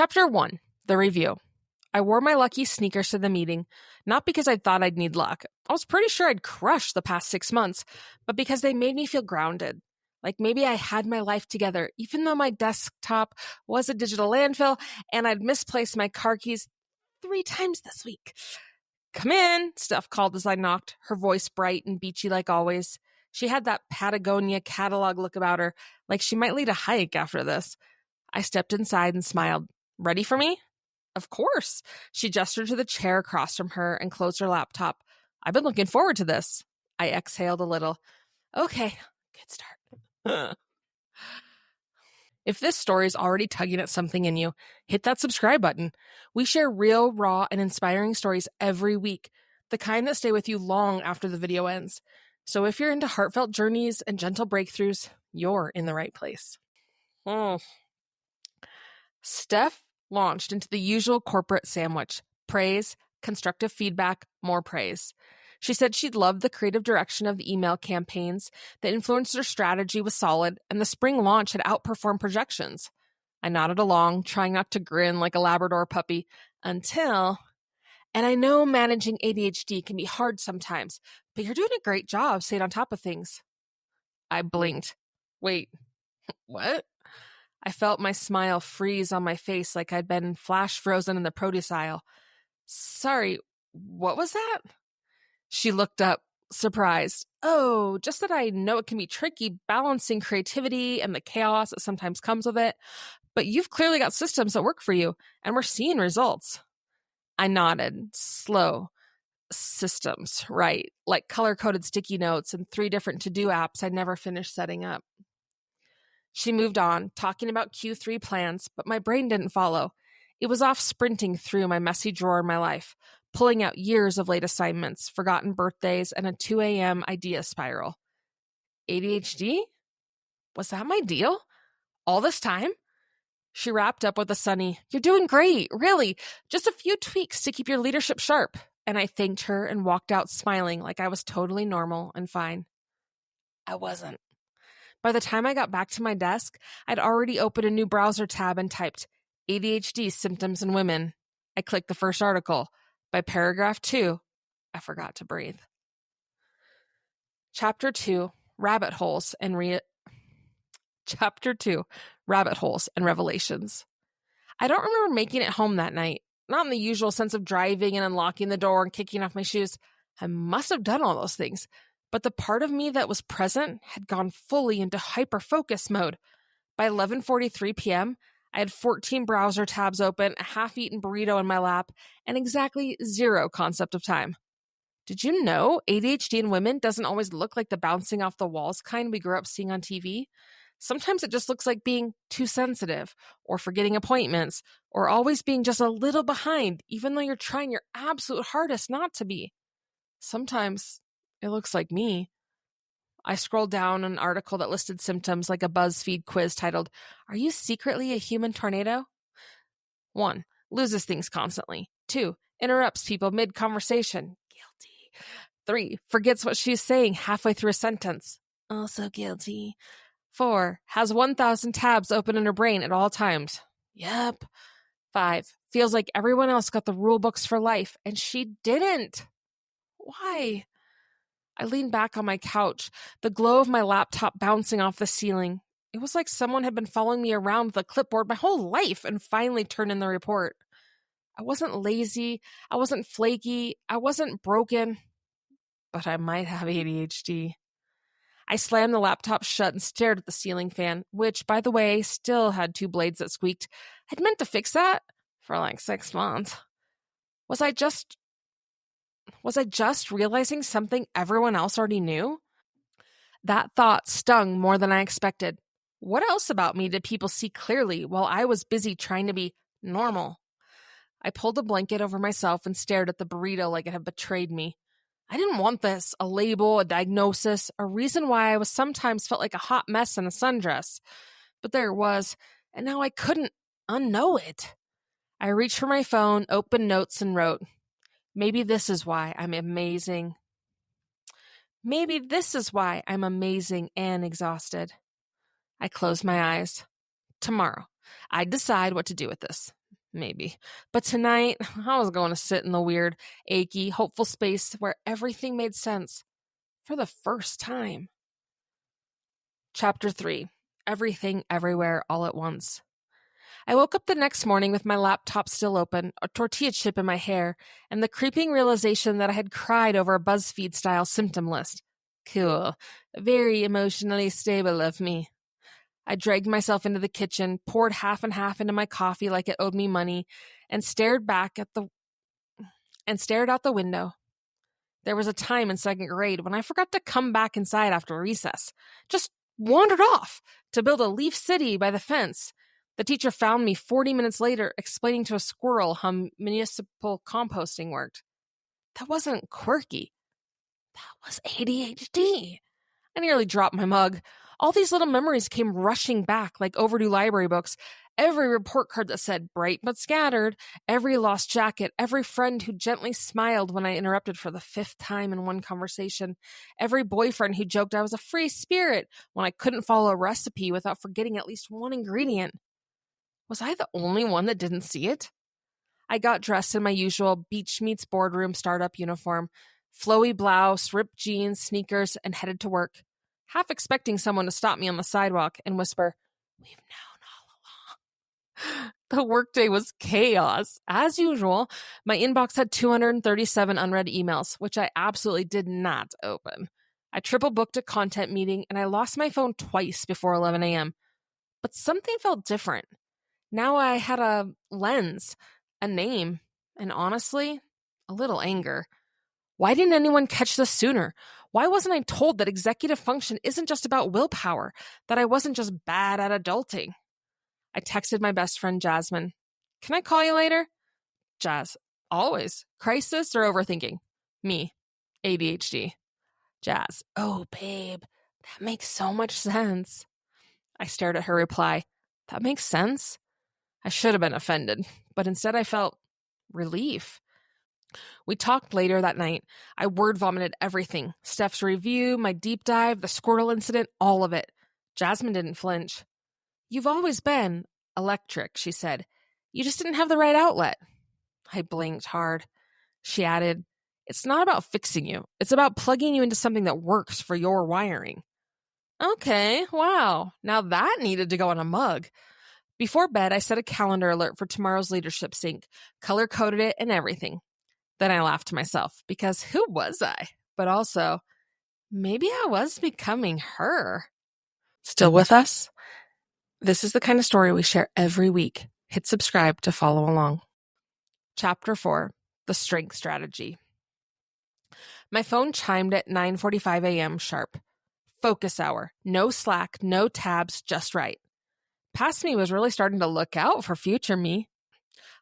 Chapter 1, The Review. I wore my lucky sneakers to the meeting, not because I thought I'd need luck. I was pretty sure I'd crushed the past 6 months, but because they made me feel grounded. Like maybe I had my life together, even though my desktop was a digital landfill and I'd misplaced my car keys 3 times this week. "Come in," Steph called as I knocked, her voice bright and beachy like always. She had that Patagonia catalog look about her, like she might lead a hike after this. I stepped inside and smiled. "Ready for me?" "Of course." She gestured to the chair across from her and closed her laptop. "I've been looking forward to this." I exhaled a little. "Okay, good start." If this story is already tugging at something in you, hit that subscribe button. We share real, raw, and inspiring stories every week, the kind that stay with you long after the video ends. So if you're into heartfelt journeys and gentle breakthroughs, you're in the right place. Steph launched into the usual corporate sandwich: praise, constructive feedback, more praise. She said she'd loved the creative direction of the email campaigns, the influencer strategy was solid, and the spring launch had outperformed projections. I nodded along, trying not to grin like a Labrador puppy, and I know managing ADHD can be hard sometimes, but you're doing a great job staying on top of things. I blinked. Wait, what? I felt my smile freeze on my face like I'd been flash frozen in the produce aisle. "Sorry, what was that?" She looked up, surprised. "Oh, just that I know it can be tricky balancing creativity and the chaos that sometimes comes with it, but you've clearly got systems that work for you, and we're seeing results." I nodded, slow. Systems, right, like color-coded sticky notes and 3 different to-do apps I'd never finished setting up. She moved on, talking about Q3 plans, but my brain didn't follow. It was off sprinting through my messy drawer in my life, pulling out years of late assignments, forgotten birthdays, and a 2 a.m. idea spiral. ADHD? Was that my deal? All this time? She wrapped up with a sunny, "You're doing great, really. Just a few tweaks to keep your leadership sharp." And I thanked her and walked out smiling like I was totally normal and fine. I wasn't. By the time I got back to my desk, I'd already opened a new browser tab and typed ADHD symptoms in women. I clicked the first article. By paragraph 2, I forgot to breathe. Chapter 2, Rabbit Holes and Revelations. I don't remember making it home that night. Not in the usual sense of driving and unlocking the door and kicking off my shoes. I must have done all those things. But the part of me that was present had gone fully into hyper-focus mode. By 11:43 p.m., I had 14 browser tabs open, a half-eaten burrito in my lap, and exactly 0 concept of time. Did you know ADHD in women doesn't always look like the bouncing off the walls kind we grew up seeing on TV? Sometimes it just looks like being too sensitive, or forgetting appointments, or always being just a little behind, even though you're trying your absolute hardest not to be. Sometimes it looks like me. I scrolled down an article that listed symptoms like a BuzzFeed quiz titled, "Are you secretly a human tornado?" 1. Loses things constantly. 2. Interrupts people mid-conversation. Guilty. 3. Forgets what she's saying halfway through a sentence. Also guilty. 4. Has 1,000 tabs open in her brain at all times. Yep. 5. Feels like everyone else got the rule books for life, and she didn't. Why? I leaned back on my couch, the glow of my laptop bouncing off the ceiling. It was like someone had been following me around with a clipboard my whole life and finally turned in the report. I wasn't lazy, I wasn't flaky, I wasn't broken, but I might have ADHD. I slammed the laptop shut and stared at the ceiling fan, which, by the way, still had 2 blades that squeaked. I'd meant to fix that for like 6 months. Was I just realizing something everyone else already knew? That thought stung more than I expected. What else about me did people see clearly while I was busy trying to be normal? I pulled a blanket over myself and stared at the burrito like it had betrayed me. I didn't want this, a label, a diagnosis, a reason why I was sometimes felt like a hot mess in a sundress. But there it was, and now I couldn't unknow it. I reached for my phone, opened notes, and wrote, Maybe this is why I'm amazing. Maybe this is why I'm amazing and exhausted. I closed my eyes. Tomorrow, I'd decide what to do with this. Maybe. But tonight, I was going to sit in the weird, achy, hopeful space where everything made sense for the first time. Chapter 3. Everything, Everywhere, All at Once. I woke up the next morning with my laptop still open, a tortilla chip in my hair, and the creeping realization that I had cried over a BuzzFeed-style symptom list. Cool. Very emotionally stable of me. I dragged myself into the kitchen, poured half and half into my coffee like it owed me money, and stared out the window. There was a time in second grade when I forgot to come back inside after recess. Just wandered off to build a leaf city by the fence. The teacher found me 40 minutes later explaining to a squirrel how municipal composting worked. That wasn't quirky. That was ADHD. I nearly dropped my mug. All these little memories came rushing back like overdue library books. Every report card that said bright but scattered, every lost jacket, every friend who gently smiled when I interrupted for the 5th time in one conversation, every boyfriend who joked I was a free spirit when I couldn't follow a recipe without forgetting at least one ingredient. Was I the only one that didn't see it? I got dressed in my usual beach meets boardroom startup uniform, flowy blouse, ripped jeans, sneakers, and headed to work, half expecting someone to stop me on the sidewalk and whisper, "We've known all along." The workday was chaos. As usual, my inbox had 237 unread emails, which I absolutely did not open. I triple booked a content meeting, and I lost my phone twice before 11 a.m. But something felt different. Now I had a lens, a name, and honestly, a little anger. Why didn't anyone catch this sooner? Why wasn't I told that executive function isn't just about willpower, that I wasn't just bad at adulting? I texted my best friend, Jasmine. "Can I call you later?" Jazz, "Always. Crisis or overthinking?" Me, ADHD. Jazz, "Oh, babe, that makes so much sense." I stared at her reply. That makes sense? I should have been offended, but instead I felt relief. We talked later that night. I word vomited everything. Steph's review, my deep dive, the squirrel incident, all of it. Jasmine didn't flinch. "You've always been electric," she said. "You just didn't have the right outlet." I blinked hard. She added, "It's not about fixing you. It's about plugging you into something that works for your wiring." Okay, wow. Now that needed to go on a mug. Before bed, I set a calendar alert for tomorrow's leadership sync, color-coded it and everything. Then I laughed to myself, because who was I? But also, maybe I was becoming her. Still with us? This is the kind of story we share every week. Hit subscribe to follow along. Chapter 4, The Strength Strategy. My phone chimed at 9:45 a.m. sharp. Focus hour. No Slack, no tabs, just right. Past me was really starting to look out for future me.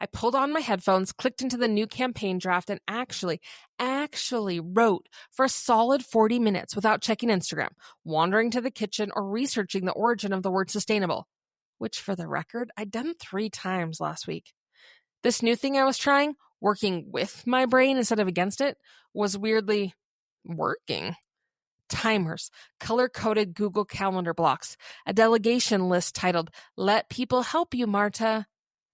I pulled on my headphones, clicked into the new campaign draft, and actually wrote for a solid 40 minutes without checking Instagram, wandering to the kitchen, or researching the origin of the word sustainable, which, for the record, I'd done 3 times last week. This new thing I was trying, working with my brain instead of against it, was weirdly working. Timers, color-coded Google Calendar blocks, a delegation list titled, "Let People Help You, Marta."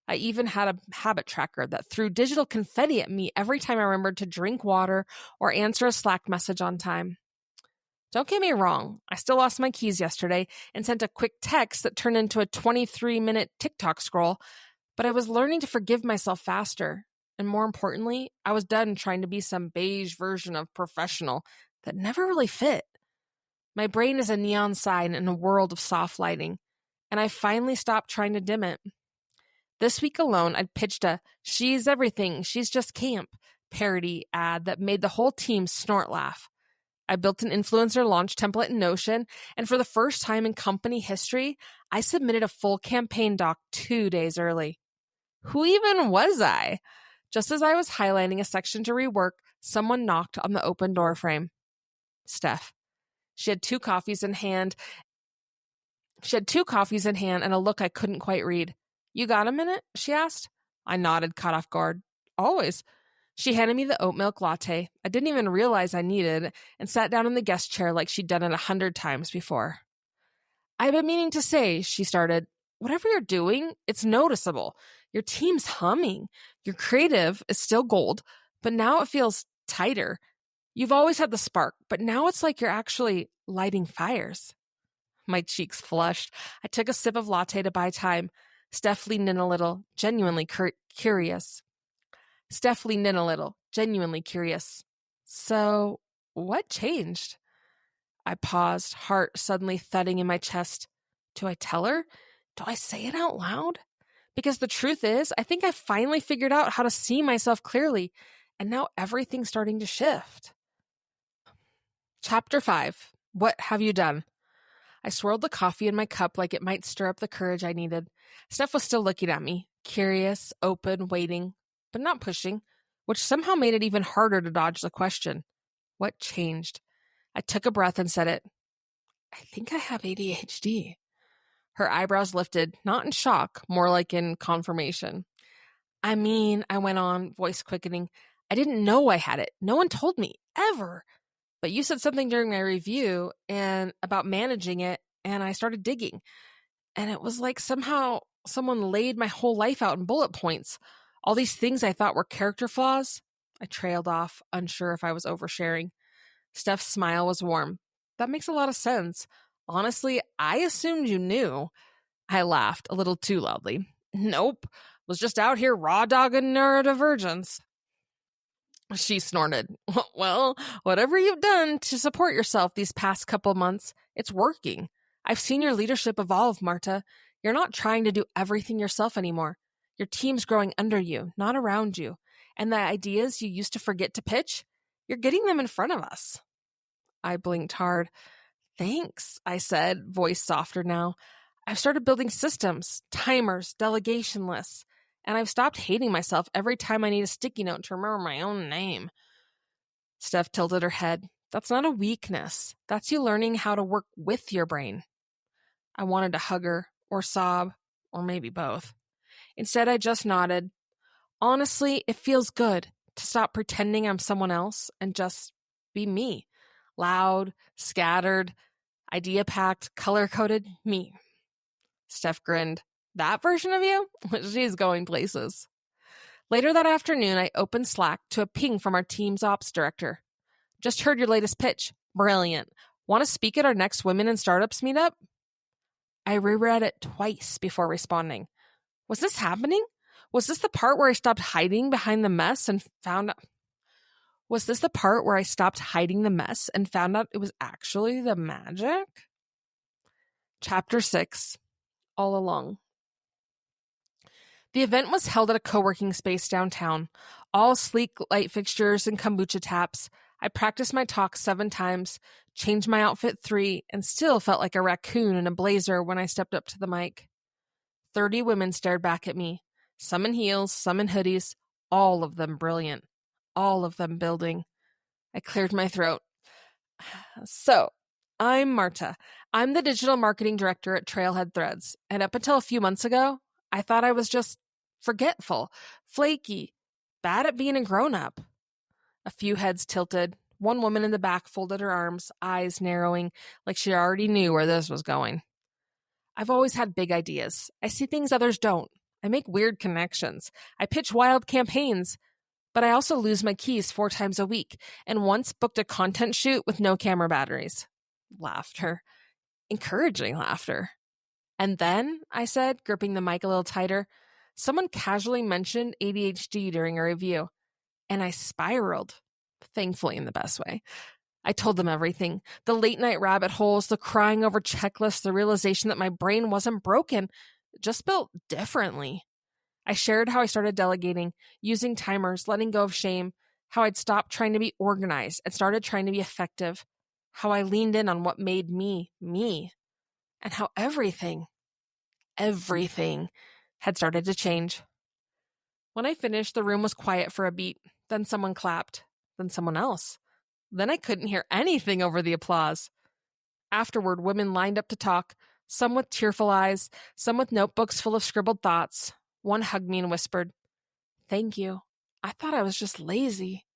I even had a habit tracker that threw digital confetti at me every time I remembered to drink water or answer a Slack message on time. Don't get me wrong, I still lost my keys yesterday and sent a quick text that turned into a 23-minute TikTok scroll, but I was learning to forgive myself faster. And more importantly, I was done trying to be some beige version of professional that never really fit. My brain is a neon sign in a world of soft lighting, and I finally stopped trying to dim it. This week alone, I'd pitched a "she's everything, she's just camp" parody ad that made the whole team snort laugh. I built an influencer launch template in Notion, and for the first time in company history, I submitted a full campaign doc 2 days early. Who even was I? Just as I was highlighting a section to rework, someone knocked on the open door frame. Steph. She had two coffees in hand and a look I couldn't quite read. "You got a minute?" she asked. I nodded, caught off guard. "Always." She handed me the oat milk latte I didn't even realize I needed and sat down in the guest chair like she'd done it 100 times before. "I've been meaning to say," she started. whatever you're doing, it's noticeable. Your team's humming. Your creative is still gold, but now it feels tighter. You've always had the spark, but now it's like you're actually lighting fires." My cheeks flushed. I took a sip of latte to buy time. Steph leaned in a little, genuinely curious. "So, what changed?" I paused, heart suddenly thudding in my chest. Do I tell her? Do I say it out loud? Because the truth is, I think I finally figured out how to see myself clearly, and now everything's starting to shift. Chapter 5. What have you done? I swirled the coffee in my cup like it might stir up the courage I needed. Steph was still looking at me, curious, open, waiting, but not pushing, which somehow made it even harder to dodge the question. What changed? I took a breath and said it. I think I have ADHD. Her eyebrows lifted, not in shock, more like in confirmation. I mean, I went on, voice quickening, I didn't know I had it. No one told me, ever. But you said something during my review and about managing it, and I started digging. And it was like somehow someone laid my whole life out in bullet points. All these things I thought were character flaws. I trailed off, unsure if I was oversharing. Steph's smile was warm. That makes a lot of sense. Honestly, I assumed you knew. I laughed a little too loudly. Nope. Was just out here raw dogging neurodivergence. She snorted. Well, whatever you've done to support yourself these past couple months, it's working. I've seen your leadership evolve, Marta. You're not trying to do everything yourself anymore. Your team's growing under you, not around you. And the ideas you used to forget to pitch, you're getting them in front of us. I blinked hard. Thanks, I said, voice softer now. I've started building systems, timers, delegation lists, and I've stopped hating myself every time I need a sticky note to remember my own name. Steph tilted her head. That's not a weakness. That's you learning how to work with your brain. I wanted to hug her, or sob, or maybe both. Instead, I just nodded. Honestly, it feels good to stop pretending I'm someone else and just be me. Loud, scattered, idea-packed, color-coded me. Steph grinned. That version of you? She's going places. Later that afternoon, I opened Slack to a ping from our team's ops director. Just heard your latest pitch. Brilliant. Want to speak at our next Women in Startups meetup? I reread it twice before responding. Was this happening? Was this the part where I stopped hiding behind the mess and found out? Was this the part where I stopped hiding the mess and found out it was actually the magic? Chapter 6. All along. The event was held at a co-working space downtown. All sleek light fixtures and kombucha taps. I practiced my talk 7 times, changed my outfit 3, and still felt like a raccoon in a blazer when I stepped up to the mic. 30 women stared back at me, some in heels, some in hoodies, all of them brilliant, all of them building. I cleared my throat. So, I'm Marta. I'm the digital marketing director at Trailhead Threads, and up until a few months ago, I thought I was just forgetful, flaky, bad at being a grown-up. A few heads tilted. One woman in the back folded her arms, eyes narrowing, like she already knew where this was going. I've always had big ideas. I see things others don't. I make weird connections. I pitch wild campaigns. But I also lose my keys 4 times a week, and once booked a content shoot with no camera batteries. Laughter. Encouraging laughter. And then, I said, gripping the mic a little tighter, someone casually mentioned ADHD during a review, and I spiraled, thankfully in the best way. I told them everything. The late-night rabbit holes, the crying over checklists, the realization that my brain wasn't broken, just built differently. I shared how I started delegating, using timers, letting go of shame, how I'd stopped trying to be organized and started trying to be effective, how I leaned in on what made me, me, and how everything had started to change. When I finished, the room was quiet for a beat. Then someone clapped. Then someone else. Then I couldn't hear anything over the applause. Afterward, women lined up to talk, some with tearful eyes, some with notebooks full of scribbled thoughts. One hugged me and whispered, "Thank you. I thought I was just lazy."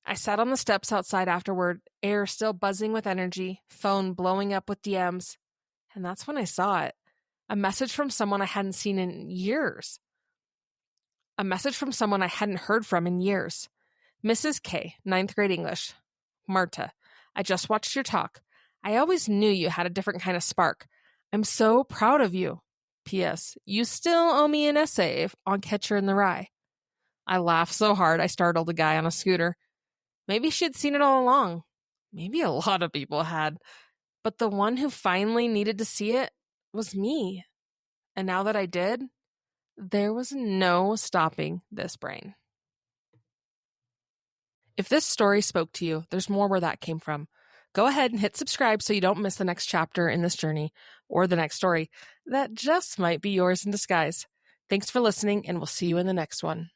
I sat on the steps outside afterward, air still buzzing with energy, phone blowing up with DMs. And that's when I saw it. A message from someone I hadn't seen in years. A message from someone I hadn't heard from in years. Mrs. K, 9th grade English. Marta, I just watched your talk. I always knew you had a different kind of spark. I'm so proud of you. P.S. You still owe me an essay on Catcher in the Rye. I laughed so hard I startled a guy on a scooter. Maybe she'd seen it all along. Maybe a lot of people had. But the one who finally needed to see it was me. And now that I did, there was no stopping this brain. If this story spoke to you, there's more where that came from. Go ahead and hit subscribe so you don't miss the next chapter in this journey or the next story that just might be yours in disguise. Thanks for listening, and we'll see you in the next one.